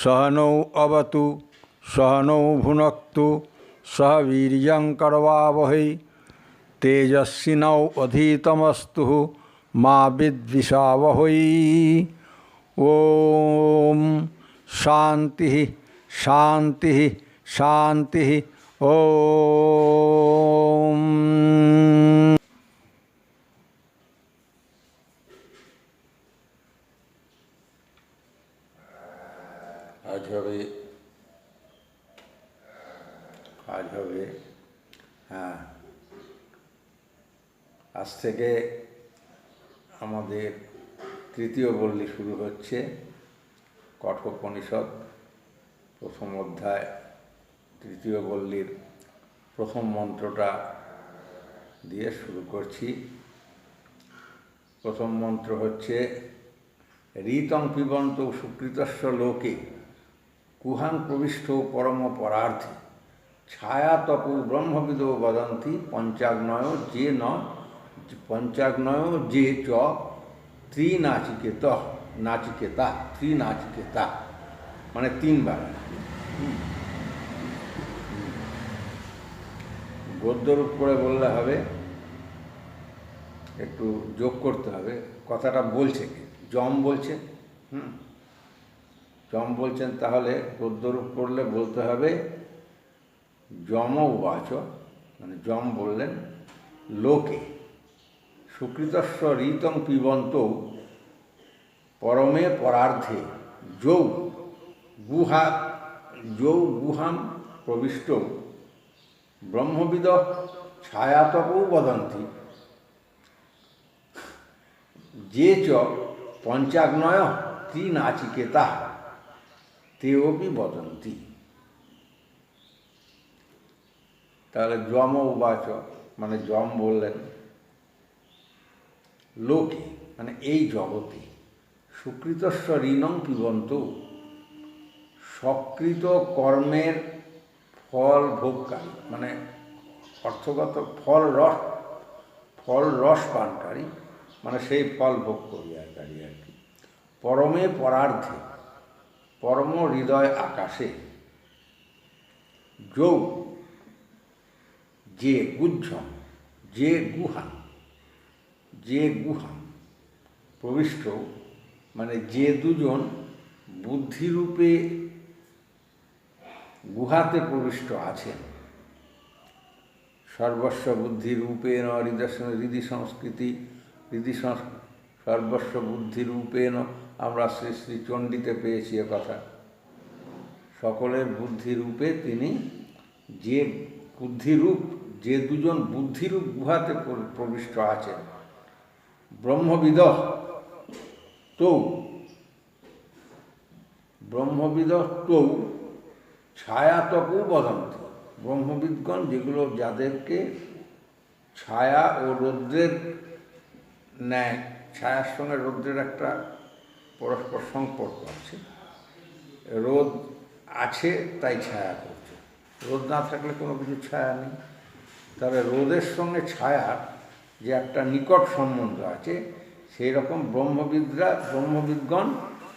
सहनौ अवतु सहनौ भुनक्तु सह वीर्यं करवावहै तेजस्विनोऽधीतमस्तु मा विद्विषावहै। ओम शांति शांति शांति। ओम আজ হবে আজ থেকে আমাদের তৃতীয় বল্লী শুরু হচ্ছে। কঠোপনিষদ প্রথম অধ্যায় তৃতীয় বল্লীর প্রথম মন্ত্রটা দিয়ে শুরু করছি। প্রথম মন্ত্র হচ্ছে ঋতং পিবন্ত সুকৃতস্য লোকে কুহাং প্রবিষ্ট পরম পরার্থে ছায়া তপু ব্রহ্মবিদো বদন্তি পঞ্চাগ্নয় যে চ ত্রিনাচিকেতা ত্রিনাচিকেতা মানে তিনবার। গদ্যরূপ করে বললে হবে, একটু যোগ করতে হবে। কথাটা বলছে কি যম বলছে, যম বলছেন, তাহলে গদ্যরূপ করলে বলতে হবে যম উবাচ, মানে যম বললেন লোকে সুকৃতস্ব ঋতং পিবন্ত পরমে পরার্ধে যৌ গুহাম প্রবিষ্ট ব্রহ্মবিদ ছায়াতপো বদন্তি যে চ পঞ্চাগ্নয় ত্রিনাচিকেতা তেওপি বদন্তি। তাহলে যম উবাচ মানে যম বললেন লোকে মানে এই জগতে সুকৃতস্ব ঋণং পিবন্ত সকৃত কর্মের ফল ভোগকারী, মানে অর্থগত ফল রস পানকারী, মানে সেই ফল ভোগ করিয়াকারী আর কি। পরমে পরার্ধে পরম হৃদয় আকাশে যৌ যে গুহ্যম যে গুহাম প্রবিষ্ট, মানে যে দুজন বুদ্ধিরূপে গুহাতে প্রবিষ্ট আছেন। সর্বস্ব বুদ্ধিরূপেণ হৃদি সংস্কৃতি সর্বস্ব বুদ্ধিরূপেণ, আমরা শ্রী শ্রী চণ্ডীতে পেয়েছি এ কথা। সকলের বুদ্ধিরূপে তিনি যে দুজন বুদ্ধিরূপ গুহাতে প্রবিষ্ট আছেন। ব্রহ্মবিদ তৌ ছায়াতপু বদন্তি, ব্রহ্মবিদগণ যেগুলো যাদেরকে ছায়া ও রৌদ্রের ন্যায়, ছায়ার সঙ্গে রৌদ্রের একটা পরস্পর সম্পর্ক আছে। রোদ আছে তাই ছায়া করছে, রোদ না থাকলে কোনো কিছু ছায়া নেই। তবে রোদের সঙ্গে ছায়ার যে একটা নিকট সম্বন্ধ আছে, সেই রকম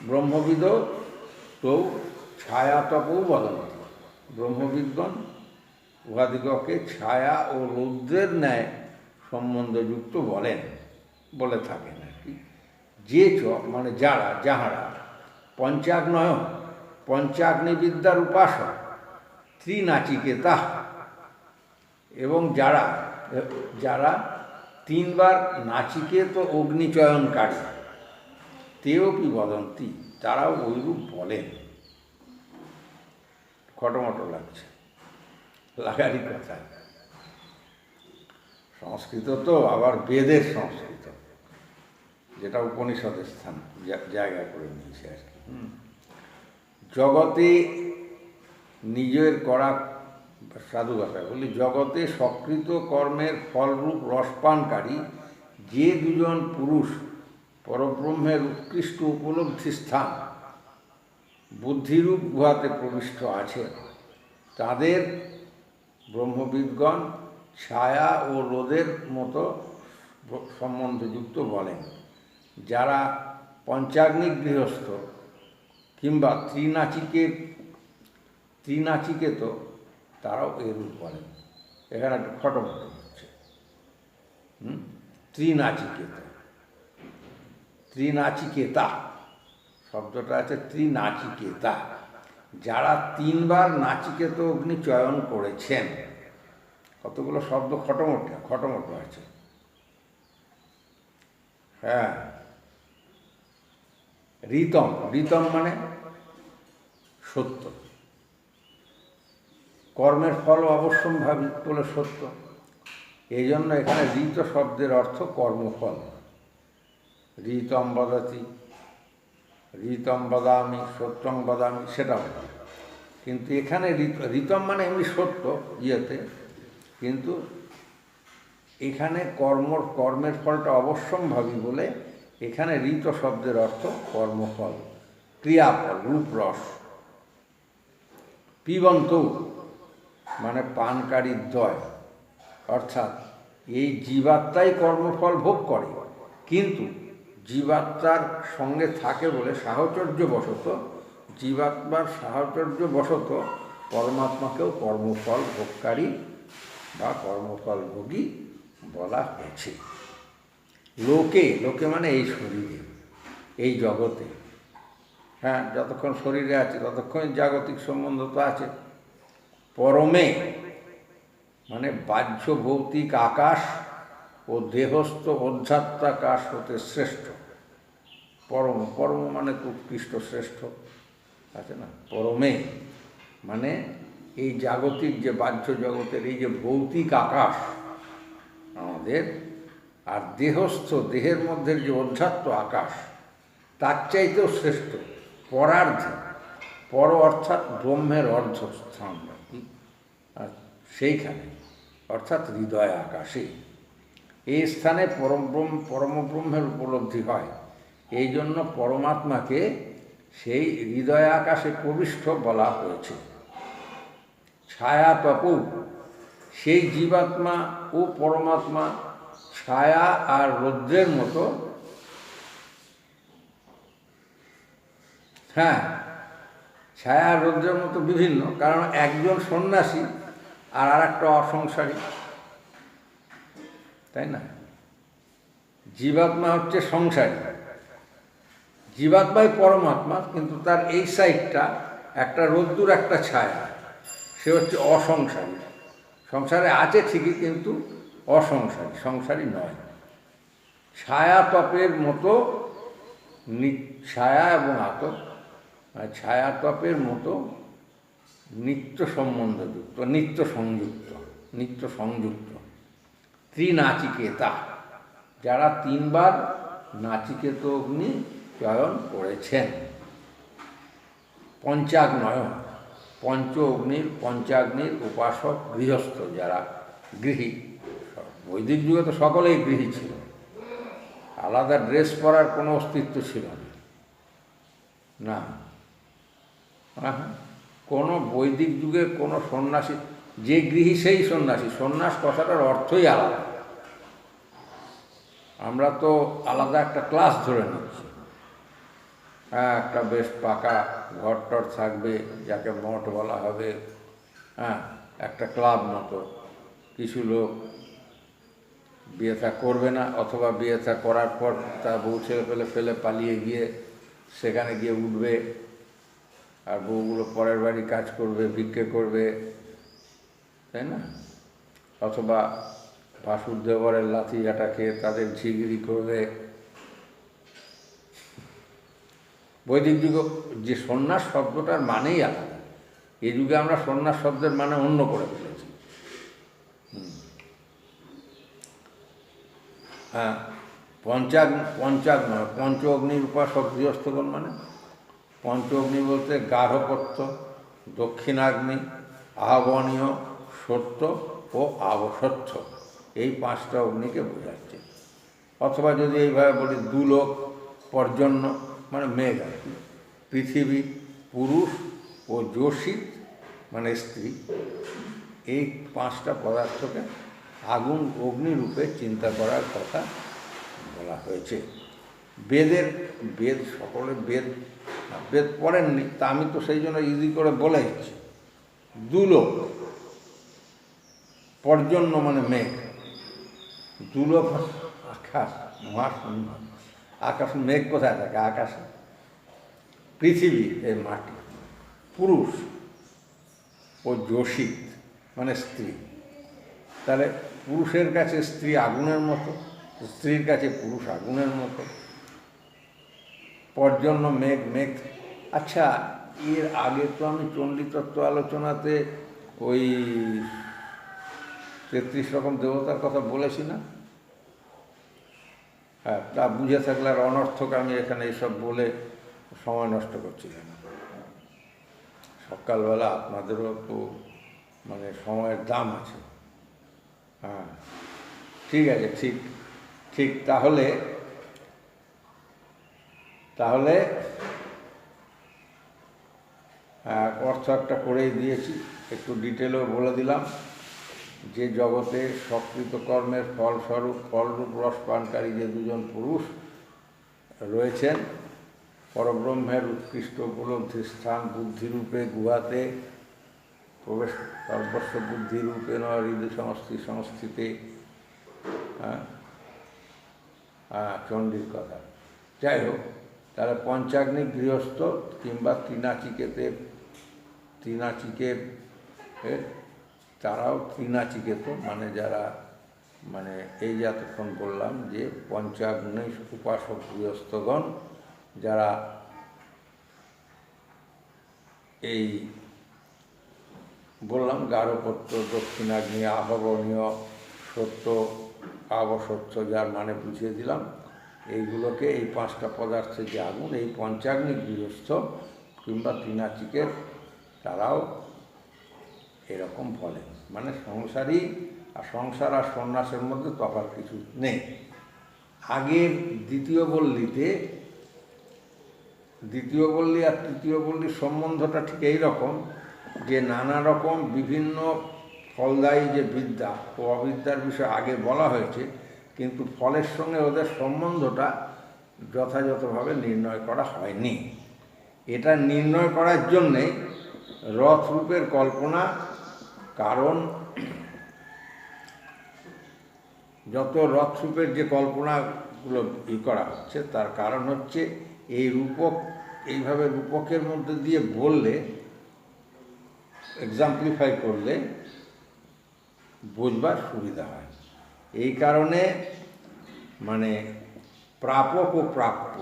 ব্রহ্মবিদ তো ছায়াতপও বদন্তি, ব্রহ্মবিদগণ উহাদিগকে ছায়া ও রৌদ্রের ন্যায় সম্বন্ধযুক্ত বলে থাকেন আর কি। যে চ মানে যাহারা পঞ্চাগ্নিবিদ্যার উপাসক ত্রিনাচিকেতা, এবং যারা তিনবার নাচিকেত অগ্নিচয়নকারী, তেওপি বদন্তি, তারাও ওইরূপ বলেন। খটোমটো লাগছে, লাগারই কথা। সংস্কৃত তো আবার বেদের সংস্কৃত, যেটা উপনিষদের স্থান জায়গা করে নিয়েছে আর কি। জগতে নিজের করা, সাধু ভাষায় বলি, জগতে সকৃত কর্মের ফলরূপ রসপানকারী যে দুজন পুরুষ পরব্রহ্মের উৎকৃষ্ট উপলব্ধি স্থান বুদ্ধিরূপ গুহাতে প্রবিষ্ট আছে, তাদের ব্রহ্মবিদগণ ছায়া ও রোদের মতো সম্বন্ধযুক্ত বলেন। যারা পঞ্চাগ্নি গৃহস্থ কিংবা ত্রিনাচিকেত তারাও এরূপ বলেন। এখানে একটা খটোমটো হচ্ছে। ত্রিনাচিকেতা শব্দটা আছে ত্রিনাচিকেতা, যারা 3 বার নাচিকেত অগ্নি চয়ন করেছেন। কতগুলো শব্দ খটোমটো আছে। হ্যাঁ, ঋতম মানে সত্য, কর্মের ফল অবশ্যম্ভাবী বলে সত্য। এই জন্য এখানে ঋত শব্দের অর্থ কর্মফল। ঋতম বদাতি, ঋতম বদামি, সত্যং বদামি, সেটা হবে। কিন্তু এখানে ঋতম মানে এমনি সত্য ইয়েতে, কিন্তু এখানে কর্মের ফলটা অবশ্যম্ভাবী বলে এখানে ঋত শব্দের অর্থ কর্মফল, ক্রিয়াফল, রূপরস। পিবন্ত মানে পানকারী দ্বয়, অর্থাৎ এই জীবাত্মাই কর্মফল ভোগ করে, কিন্তু জীবাত্মার সঙ্গে থাকে বলে জীবাত্মার সাহচর্যবশত পরমাত্মাকেও কর্মফল ভোগকারী বা কর্মফল ভোগী বলা হয়েছে। লোকে মানে এই শরীরে, এই জগতে। হ্যাঁ, যতক্ষণ শরীরে আছে ততক্ষণ জাগতিক সম্বন্ধ তো আছে। পরমে মানে বাহ্য ভৌতিক আকাশ ও দেহস্থ অধ্যাত্মাকাশ হতে শ্রেষ্ঠ। পরম মানে তো উৎকৃষ্ট, শ্রেষ্ঠ আছে না। পরমে মানে এই জাগতিক যে বাহ্য জগতের এই যে ভৌতিক আকাশ আমাদের, আর দেহস্থ দেহের মধ্যে যে অধ্যাত্ম আকাশ তার চাইতেও শ্রেষ্ঠ, পরার্ধে। পর অর্থাৎ ব্রহ্মের অর্ধস্থান, আর সেইখানে অর্থাৎ হৃদয় আকাশে, এই স্থানে পরমব্রহ্মের উপলব্ধি হয়। এই জন্য পরমাত্মাকে সেই হৃদয় আকাশে প্রবিষ্ট বলা হয়েছে। ছায়া তপু, সেই জীবাত্মা ও পরমাত্মা ছায়া আর রৌদ্রের মতো। হ্যাঁ, ছায়া আর রৌদ্রের মতো বিভিন্ন, কারণ একজন সন্ন্যাসী আর একটা অসংসারী, তাই না? জীবাত্মা হচ্ছে সংসারী, জীবাত্মাই পরমাত্মা, কিন্তু তার এই সাইডটা একটা রোদ্দুর একটা ছায়া, সে হচ্ছে অসংসারী। সংসারে আছে ঠিকই, কিন্তু অসংসারী, সংসারী নয়। ছায়া তপের মতো, ছায়া এবং আতপ, ছায়া তপের মতো নিত্য সম্বন্ধযুক্ত, নিত্য সংযুক্ত ত্রিনাচিকেতা, যারা 3 বার নাচিকেত অগ্নি চয়ন করেছেন। পঞ্চাগ্নির উপাসক গৃহস্থ, যারা গৃহী। বৈদিক যুগে তো সকলেই গৃহী ছিল, আলাদা ড্রেস পরার কোনো অস্তিত্ব ছিল না। কোনো বৈদিক যুগে কোনো সন্ন্যাসী, যে গৃহী সেই সন্ন্যাসী। সন্ন্যাস কথাটার অর্থই আলাদা। আমরা তো আলাদা একটা ক্লাস ধরে নিচ্ছি। হ্যাঁ, একটা বেশ পাকা ঘরটর থাকবে, যাকে মঠ বলা হবে। হ্যাঁ, একটা ক্লাব মতো। কিছু লোক বিয়ে থা করবে না, অথবা বিয়ে থা করার পর তার বউ ছেলে ফেলে পালিয়ে গিয়ে সেখানে গিয়ে উঠবে, আর বউগুলো পরের বাড়ি কাজ করবে, ভিক্ষে করবে, তাই না? অথবা ভাসুদেবরের লাথি ঝাঁটা খেয়ে তাদের ঝিগিরি করবে। বৈদিক যুগে যে সন্ন্যাস শব্দটার মানেই আলাদা, এই যুগে আমরা সন্ন্যাস শব্দের মানে অন্য করে ফেলেছি। হ্যাঁ, পঞ্চ অগ্নির উপাসক গৃহস্থগণ মানে, পঞ্চ অগ্নি বলতে গার্হপত্য, দক্ষিণাগ্নি, আহ্বনীয়, সত্য ও আবসত্য, এই 5টা অগ্নিকে বোঝাচ্ছে। অথবা যদি এইভাবে বলি, দুলোক, পর্জন্য মানে মেঘ আর কি, পৃথিবী, পুরুষ ও যোশিত মানে স্ত্রী, এই 5টা পদার্থকে আগুন অগ্নিরূপে চিন্তা করার কথা বলা হয়েছে। সকলে বেদ পড়েননি, তা আমি তো সেই জন্য ইজি করে বলে দিচ্ছি। দুলোক, পর্জন্য মানে মেঘ, দুলোক আকাশ, মহাশূন্য। আকাশ, মেঘ কোথায় থাকে? আকাশে। পৃথিবী এই মাটি। পুরুষ ও যোষিত মানে স্ত্রী। তাহলে পুরুষের কাছে স্ত্রী আগুনের মতো, স্ত্রীর কাছে পুরুষ আগুনের মতো। পর্জন্য মেঘ, মেঘ। আচ্ছা, এর আগে তো আমি চণ্ডীতত্ত্ব আলোচনাতে ওই 33 রকম দেবতার কথা বলেছি না? হ্যাঁ, তা বুঝে থাকলে আর অনর্থক আমি এখানে এইসব বলে সময় নষ্ট করছিলাম না। সকালবেলা আপনাদেরও তো মানে সময়ের দাম আছে। হ্যাঁ, ঠিক আছে, ঠিক ঠিক। তাহলে তাহলে অর্থ একটা করেই দিয়েছি, একটু ডিটেলেও বলে দিলাম যে জগতে সকৃত কর্মের ফলস্বরূপ ফলরূপ রস পানকারী যে দুজন পুরুষ রয়েছেন, পরব্রহ্মের উৎকৃষ্ট উপলব্ধির স্থান বুদ্ধিরূপে গুহাতে প্রবেশ, সর্বস্ব বুদ্ধিরূপে নয় হৃদয় সংস্থিতে। চণ্ডীর কথা। যাই হোক, তাহলে পঞ্চাগ্নি গৃহস্থ কিংবা ত্রিনাচিকেত, তারাও ত্রিনাচিকেত মানে যারা মানে এই যে এতক্ষণ বললাম যে পঞ্চাগ্নি উপাসক গৃহস্থগণ যারা এই বললাম গারোপত্য, দক্ষিণাগ্নি, আহবনীয়, সত্য, আবসত্য, যার মানে বুঝিয়ে দিলাম, এইগুলোকে এই 5টা পদার্থের যে আগুন, এই পঞ্চাগ্নি গৃহস্থ কিংবা ত্রিনাচিকের তারাও এরকম বলে। মানে সংসারী আর সংসার আর সন্ন্যাসের মধ্যে তফাৎ কিছু নেই। আগের দ্বিতীয় বল্লীতে দ্বিতীয় বল্লী আর তৃতীয় বল্লীর সম্বন্ধটা ঠিক এই রকম যে নানা রকম বিভিন্ন ফলদায়ী যে বিদ্যা ও অবিদ্যার বিষয়ে আগে বলা হয়েছে, কিন্তু ফলের সঙ্গে ওদের সম্বন্ধটা যথাযথভাবে নির্ণয় করা হয়নি। এটা নির্ণয় করার জন্যে রথরূপের কল্পনা, কারণ যত রথরূপের যে কল্পনাগুলো করা হচ্ছে তার কারণ হচ্ছে এই রূপক, এইভাবে রূপকের মধ্যে দিয়ে বললে, এক্সাম্পলিফাই করলে বুঝবার সুবিধা হয়। এই কারণে মানে প্রাপক ও প্রাপ্য,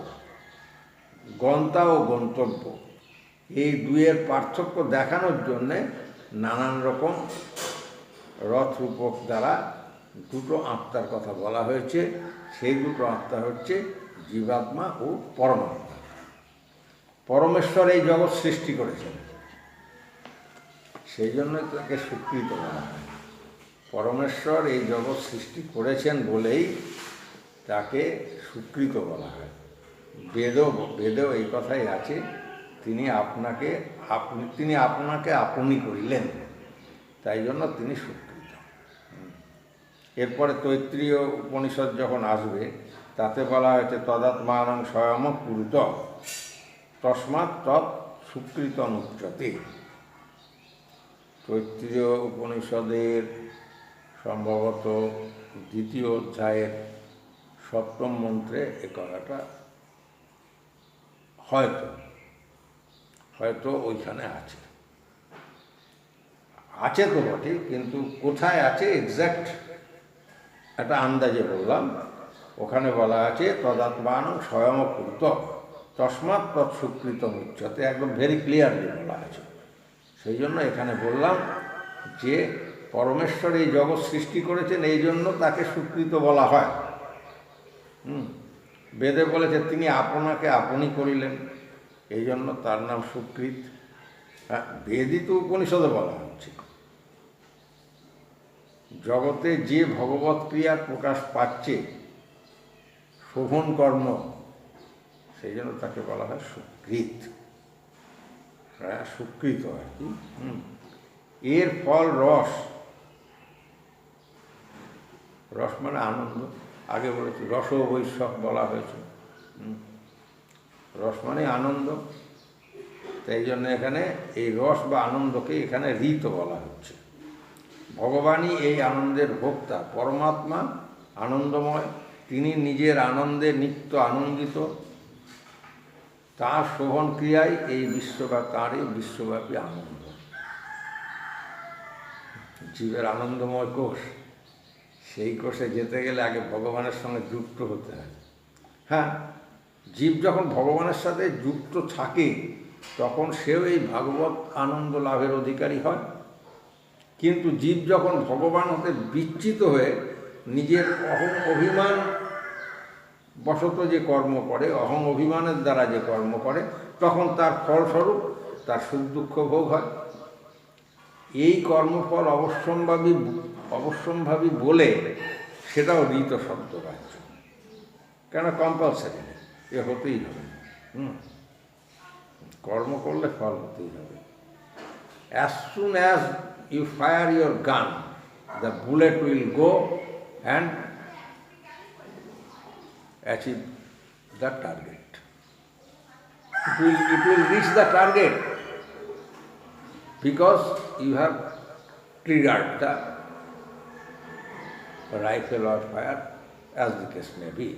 গন্তা ও গন্তব্য, এই দুয়ের পার্থক্য দেখানোর জন্যে নানান রকম রথরূপক দ্বারা দুটো আত্মার কথা বলা হয়েছে। সেই দুটো আত্মা হচ্ছে জীবাত্মা ও পরমাত্মা। পরমেশ্বর এই জগৎ সৃষ্টি করেছেন, সেই জন্য তাকে স্বীকৃত বলা হয়। পরমেশ্বর এই জগৎ সৃষ্টি করেছেন বলেই তাকে স্বীকৃত বলা হয়। বেদেও এই কথাই আছে, তিনি আপনাকে আপনি করিলেন, তাই জন্য তিনি স্বীকৃত। এরপরে তৈত্রীয় উপনিষদ যখন আসবে তাতে বলা হয়েছে তদাত্মানং স্বয়ং কুরুত তস্মাৎ তৎ স্বীকৃতং উচ্যতে। তৈত্রীয় উপনিষদের সম্ভবত 2য় অধ্যায়ের 7ম মন্ত্রে এ কথাটা হয়তো ওইখানে আছে তো বটে, কিন্তু কোথায় আছে এক্স্যাক্ট একটা আন্দাজে বললাম। ওখানে বলা আছে তদাত্মানং স্বয়ং কুরুত তস্মাৎ তৎ স্বীকৃতং উচ্যতে, একদম ভেরি ক্লিয়ারলি বলা আছে। সেই জন্য এখানে বললাম যে পরমেশ্বর এই জগৎ সৃষ্টি করেছেন, এই জন্য তাকে স্বীকৃত বলা হয়। বেদে বলেছে তিনি আপনাকে আপনি করিলেন, এই জন্য তার নাম সুকৃত। হ্যাঁ, বেদই তো উপনিষদে বলা হচ্ছে। জগতে যে ভগবৎ ক্রিয়ার প্রকাশ পাচ্ছে, শোভন কর্ম, সেই জন্য তাকে বলা হয় সুকৃত। হ্যাঁ, সুকৃত আর কি। এর ফল রস, রস মানে আনন্দ। আগে বলেছি রস বৈষ্ণব বলা হয়েছে। রস মানে আনন্দ, তাই জন্য এখানে এই রস বা আনন্দকে এখানে ঋত বলা হচ্ছে। ভগবানই এই আনন্দের ভোক্তা, পরমাত্মা আনন্দময়, তিনি নিজের আনন্দে নিত্য আনন্দিত। তাঁর শোভন ক্রিয়ায় এই তাঁরই বিশ্বব্যাপী আনন্দ। জীবের আনন্দময় কোষ, সেই কোষে যেতে গেলে আগে ভগবানের সঙ্গে যুক্ত হতে হয়। হ্যাঁ, জীব যখন ভগবানের সাথে যুক্ত থাকে তখন সেও এই ভাগবত আনন্দ লাভের অধিকারী হয়। কিন্তু জীব যখন ভগবান হতে বিচ্যুত হয়ে নিজের অহং অভিমান বশত যে কর্ম করে, অহং অভিমানের দ্বারা যে কর্ম করে, তখন তার ফলস্বরূপ তার সুখ দুঃখ ভোগ হয়। এই কর্মফল অবশ্যম্ভাবী বলে সেটাও ঋত শব্দবাচ্য, কেন কম্পালসারি, এ হতেই হবে। কর্ম করলে ফল হতেই হবে। As soon as you fire your gun, the bullet will go and achieve the target. It will reach the target because you have triggered the rifle or fire, as the case may be.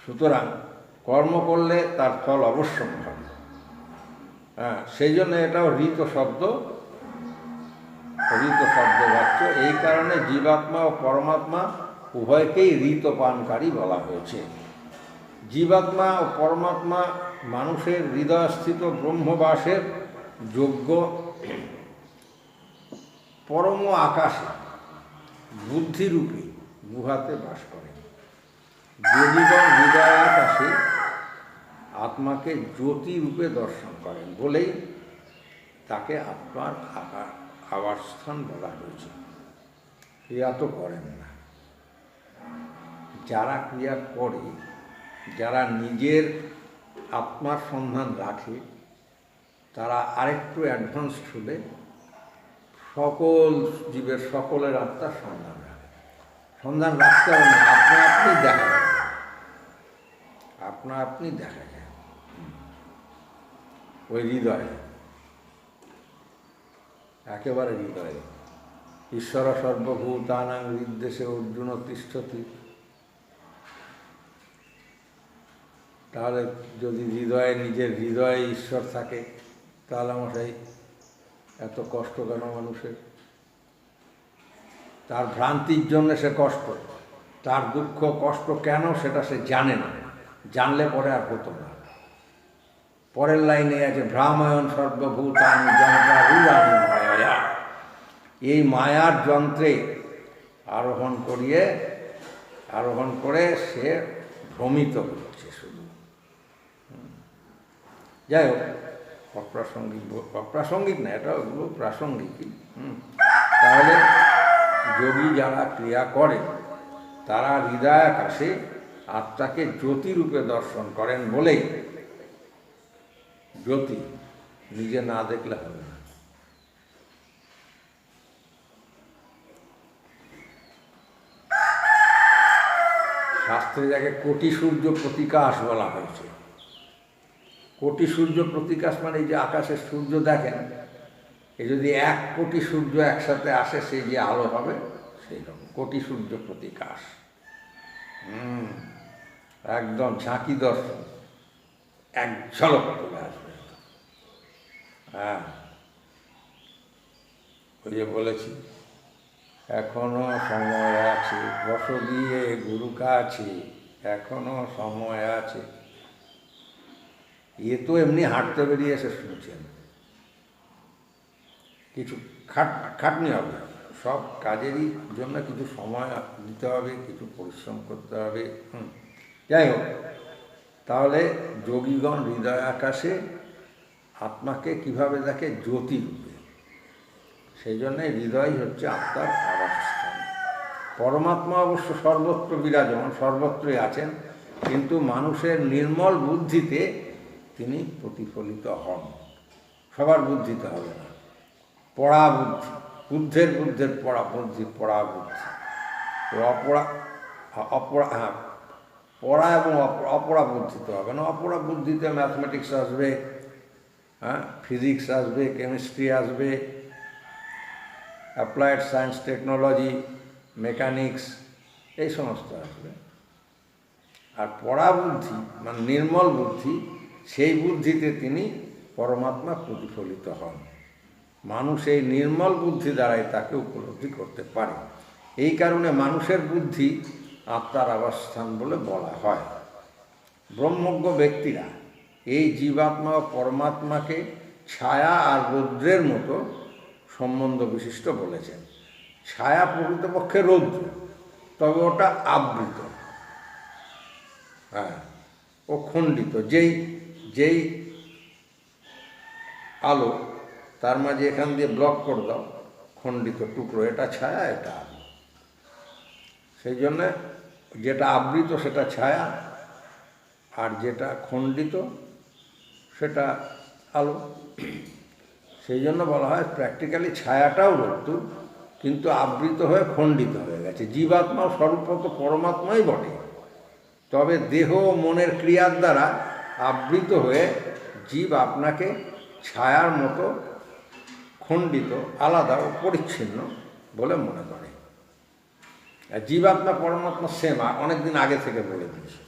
সুতরাং কর্ম করলে তার ফল অবশ্যম্ভাবী। হ্যাঁ, সেই জন্য এটাও ঋত শব্দবাচ্য। এই কারণে জীবাত্মা ও পরমাত্মা উভয়কেই ঋতপানকারী বলা হয়েছে। জীবাত্মা ও পরমাত্মা মানুষের হৃদয়স্থিত ব্রহ্মবাসের যোগ্য পরম আকাশে বুদ্ধিরূপে গুহাতে বাস করেন। যোগীগণ হৃদয় আকাশে আত্মাকে জ্যোতিরূপে দর্শন করেন বলেই তাকে আত্মার আবাসস্থান বলা হয়েছে। ক্রিয়া তো করেন না। যারা ক্রিয়া করে, যারা নিজের আত্মার সন্ধান রাখে, তারা আরেকটু অ্যাডভান্সড হলে সকল জীবের সকলের আত্মার সন্ধান রাখে। সন্ধান রাখতে হবে না, আপনি দেখা যায় ওই হৃদয়ে, একেবারে হৃদয়ে। ঈশ্বর সর্বভূতানাং হৃদ্দেশে অর্জুন তিষ্ঠতি। তাহলে যদি হৃদয়ে, নিজের হৃদয়ে ঈশ্বর থাকে, তাহলে মশাই এত কষ্ট কেন মানুষের? তার ভ্রান্তির জন্য সে কষ্ট, তার দুঃখ কষ্ট কেন সেটা সে জানে না। জানলে পরে আর হতো না। পরের লাইনে আছে ভ্রামায়ণ সর্বভূতানি যন্ত্রারূঢ়ানি মায়া। এই মায়ার যন্ত্রে আরোহণ করে সে ভ্রমিত হচ্ছে শুধু। যাই হোক, অপ্রাসঙ্গিক না, এটা ওগুলো প্রাসঙ্গিকই। তাহলে যোগী যারা ক্রিয়া করে তারা হৃদয়াকাশে আত্মাকে জ্যোতিরূপে দর্শন করেন বলেই, জ্যোতি নিজে না দেখলে হবে না। শাস্ত্রে যাকে কোটি সূর্য প্রতিকাশ বলা হয়েছে। কোটি সূর্য প্রতিকাশ মানে এই যে আকাশে সূর্য দেখেন, এই যদি 1 কোটি সূর্য একসাথে আসে সেই যে আলো হবে, সেই রকম কোটি সূর্য প্রতিকাশ। একদম ঝাঁকি দর্শন, এক ঝলক চলে আসবে। হ্যাঁ, ওই যে বলেছি, এখনো সময় আছে, বস দিয়ে গুরু কাছে, এখনো সময় আছে। এ তো এমনি হাঁটতে বেরিয়ে এসে শুনছেন। কিছু খাটনি হবে, সব কাজেরই জন্য কিছু সময় দিতে হবে, কিছু পরিশ্রম করতে হবে। যাই হোক, তাহলে যোগীগণ হৃদয় আকাশে আত্মাকে কিভাবে দেখে? জ্যোতিরূপে। সেই জন্যে হৃদয় হচ্ছে আত্মার আবাসস্থান। পরমাত্মা অবশ্য সর্বত্র বিরাজমান, সর্বত্রই আছেন, কিন্তু মানুষের নির্মল বুদ্ধিতে তিনি প্রতিফলিত হন। সবার বুদ্ধিতে হবে না। পড়া বুদ্ধি, বুদ্ধের পড়া বুদ্ধি, পড়া বুদ্ধি, পড়া এবং অপরা বুদ্ধিতে হবে না। অপরা বুদ্ধিতে ম্যাথমেটিক্স আসবে, হ্যাঁ, ফিজিক্স আসবে, কেমিস্ট্রি আসবে, অ্যাপ্লাইড সায়েন্স, টেকনোলজি, মেকানিক্স, এই সমস্ত আসবে। আর পড়া বুদ্ধি মানে নির্মল বুদ্ধি, সেই বুদ্ধিতে তিনি পরমাত্মা প্রতিফলিত হন। মানুষ এই নির্মল বুদ্ধি দ্বারাই তাকে উপলব্ধি করতে পারে। এই কারণে মানুষের বুদ্ধি আত্মার আবাসস্থান বলে বলা হয়। ব্রহ্মজ্ঞ ব্যক্তিরা এই জীবাত্মা ও পরমাত্মাকে ছায়া আর রৌদ্রের মতো সম্বন্ধ বিশিষ্ট বলেছেন। ছায়া প্রকৃতপক্ষে রৌদ্র, তবে ওটা আবৃত, হ্যাঁ, ও খণ্ডিত। যেই যেই আলো, তার মাঝে এখান দিয়ে ব্লক করে দাও, খণ্ডিত টুকরো, এটা ছায়া, এটা আলো। সেই জন্যে যেটা আবৃত সেটা ছায়া, আর যেটা খণ্ডিত সেটা আলো। সেই জন্য বলা হয় প্র্যাকটিক্যালি ছায়াটাও রৌদ্র, কিন্তু আবৃত হয়ে খণ্ডিত হয়ে গেছে। জীবাত্মাও স্বরূপত পরমাত্মাই বটে, তবে দেহ ও মনের ক্রিয়ার দ্বারা আবৃত হয়ে জীব আপনাকে ছায়ার মতো খণ্ডিত, আলাদা ও পরিচ্ছিন্ন বলে মনে করে। আর জীবাত্মা পরমাত্মা সেম, অনেকদিন আগে থেকে বলে দিয়েছে।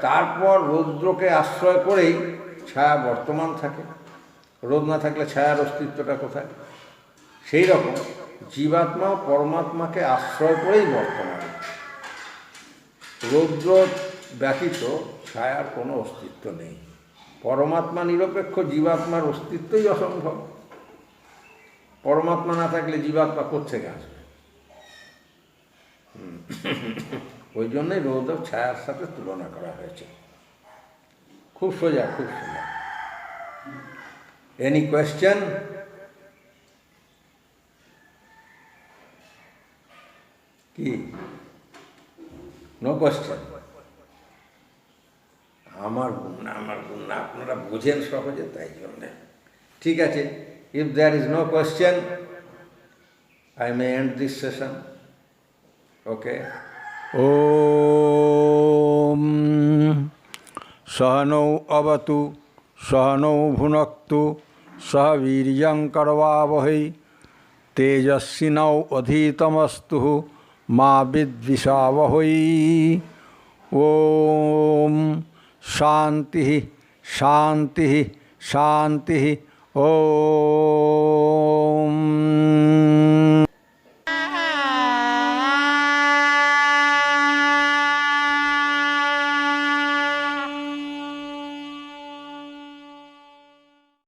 তারপর রৌদ্রকে আশ্রয় করেই ছায়া বর্তমান থাকে। রোদ না থাকলে ছায়ার অস্তিত্বটা কোথায়? সেই রকম জীবাত্মা পরমাত্মাকে আশ্রয় করেই বর্তমান। রৌদ্র ব্যতীত ছায়ার কোনো অস্তিত্ব নেই। পরমাত্মা নিরপেক্ষ, জীবাত্মার অস্তিত্বই অসম্ভব। পরমাত্মা না থাকলে জীবাত্মা কোত্থেকে আসবে? ওই জন্যই রৌদ্র ছায়ার সাথে তুলনা করা হয়েছে। খুব সোজা, খুব সোজা। Any question? কি? No question? আমার গুণ না, আমার গুণ না, আপনারা বোঝেন সহজে, তাই জন্যে। ঠিক আছে, if there is no question, I may end this session. Okay. Om Sahanau avatu Sahanau bhunaktu Sah viryam karvavahai Tejasvinau adhitamastu Ma vidvishavahai. Om Shanti Shanti Shanti. Om